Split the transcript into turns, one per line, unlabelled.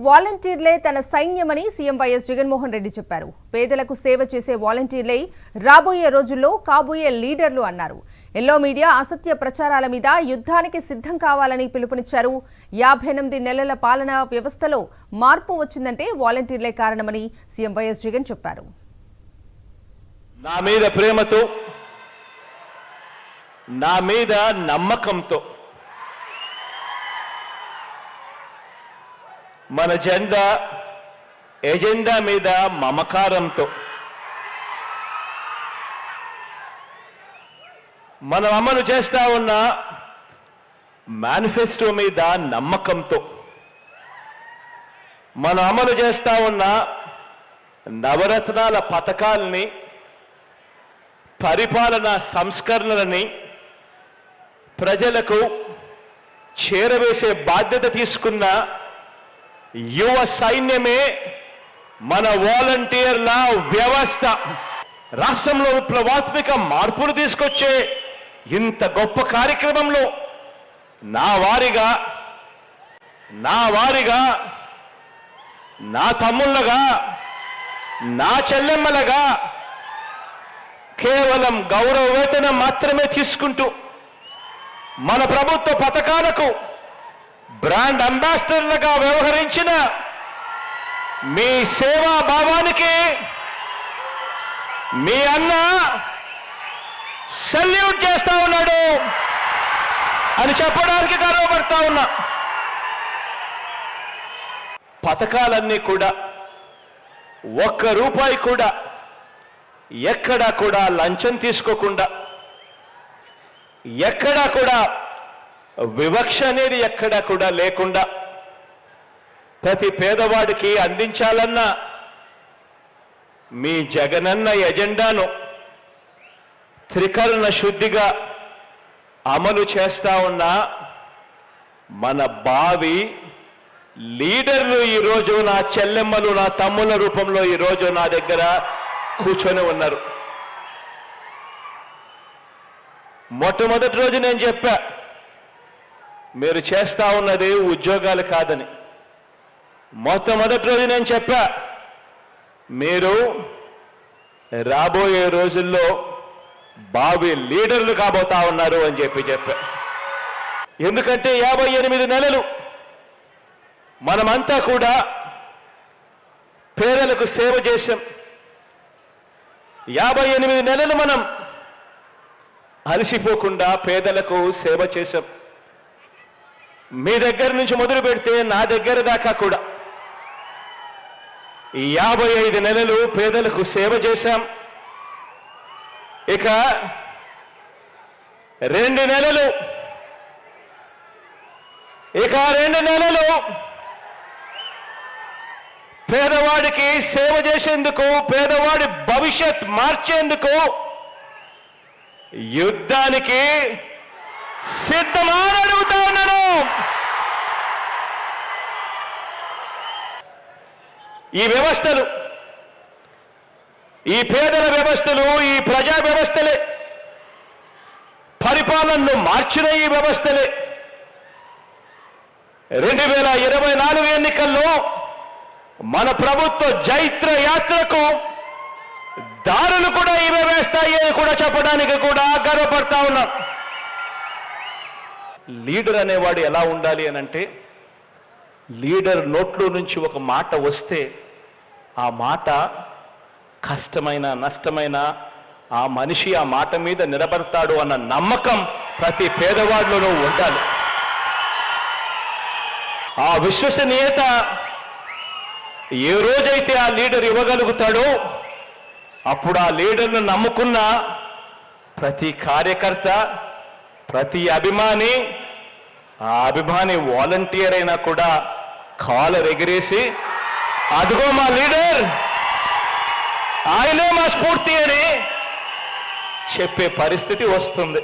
వాలంటీర్లే తన సైన్యమని CM YS Jaganmohan Reddy చెప్పారు. పేదలకు సేవ చేసే వాలంటీర్లే రాబోయే రోజుల్లో కాబోయే లీడర్లు అన్నారు. ఎల్లో మీడియా అసత్య ప్రచారాల మీద యుద్ధానికి సిద్ధం కావాలని పిలుపునిచ్చారు. 58 నెలల పాలనా వ్యవస్థలో మార్పు వచ్చిందంటే వాలంటీర్లే కారణమని సీఎం వైఎస్ జగన్ చెప్పారు.
నా మీద ప్రేమతో, నా మీద నమ్మకంతో మన ఎజెండా మీద మమకారంతో మనం అమలు చేస్తా ఉన్న మేనిఫెస్టో మీద నమ్మకంతో మనం అమలు చేస్తా ఉన్న నవరత్నాల పథకాలని, పరిపాలనా సంస్కరణలని ప్రజలకు చేరవేసే బాధ్యత తీసుకున్న యువ సైన్యమే మన వాలంటీర్ల వ్యవస్థ. రాష్ట్రంలో విప్లవాత్మక మార్పులు తీసుకొచ్చే ఇంత గొప్ప కార్యక్రమంలో నా వారిగా, నా తమ్ముళ్ళగా, నా చెల్లెమ్మలగా కేవలం గౌరవ వేతనం మాత్రమే తీసుకుంటూ మన ప్రభుత్వ పథకాలకు బ్రాండ్ అంబాసిడర్లుగా వ్యవహరించిన మీ సేవా భావానికి మీ అన్న సెల్యూట్ చేస్తా ఉన్నాడు అని చెప్పడానికి గర్వపడతా ఉన్నా. పథకాలన్నీ కూడా ఒక్క రూపాయి కూడా ఎక్కడా కూడా లంచం తీసుకోకుండా, ఎక్కడా కూడా వివక్ష అనేది ఎక్కడా కూడా లేకుండా ప్రతి పేదవాడికి అందించాలన్న మీ జగనన్న ఎజెండాను త్రికరణ శుద్ధిగా అమలు చేస్తా ఉన్న మన భావి లీడర్లు ఈరోజు నా చెల్లెమ్మలు, నా తమ్ముల రూపంలో ఈరోజు నా దగ్గర కూర్చొని ఉన్నారు. మొట్టమొదటి రోజు నేను చెప్పా, మీరు చేస్తా ఉన్నది ఉద్యోగాలు కాదని. మొట్టమొదటి రోజు నేను చెప్పా, మీరు రాబోయే రోజుల్లో భావి లీడర్లు కాబోతా ఉన్నారు అని చెప్పా. ఎందుకంటే 58 నెలలు మనమంతా కూడా పేదలకు సేవ చేశాం. 58 నెలలు మనం అలసిపోకుండా పేదలకు సేవ చేశాం. మీ దగ్గర నుంచి మొదలు పెడితే నా దగ్గర దాకా కూడా 55 నెలలు పేదలకు సేవ చేశాం. ఇక 2 నెలలు పేదవాడికి సేవ చేసేందుకు, పేదవాడి భవిష్యత్ మార్చేందుకు యుద్ధానికి సిద్ధమని అడుగుతా ఉన్నాను. ఈ వ్యవస్థలు, ఈ పేదల వ్యవస్థలు, ఈ ప్రజా వ్యవస్థలే, పరిపాలనను మార్చిన ఈ వ్యవస్థలే 2024 ఎన్నికల్లో మన ప్రభుత్వ జైత్ర యాత్రకు దారులు కూడా ఇవే వేస్తాయి అని కూడా చెప్పడానికి కూడా గర్వపడతా ఉన్నాం. లీడర్ అనేవాడు ఎలా ఉండాలి అనంటే, లీడర్ నోట్లో నుంచి ఒక మాట వస్తే ఆ మాట కష్టమైన, నష్టమైన ఆ మనిషి ఆ మాట మీద నిలబడతాడు అన్న నమ్మకం ప్రతి పేదవాడిలోనూ ఉండాలి. ఆ విశ్వసనీయత ఏ రోజైతే ఆ లీడర్ ఇవ్వగలుగుతాడో అప్పుడు ఆ లీడర్ను నమ్ముకున్న ప్రతి కార్యకర్త, ప్రతి అభిమాని, ఆ అభిమాని వాలంటీర్ అయినా కూడా కాలర్ ఎగిరేసి అదిగో మా లీడర్, ఆయనే మా స్ఫూర్తి అని చెప్పే పరిస్థితి వస్తుంది.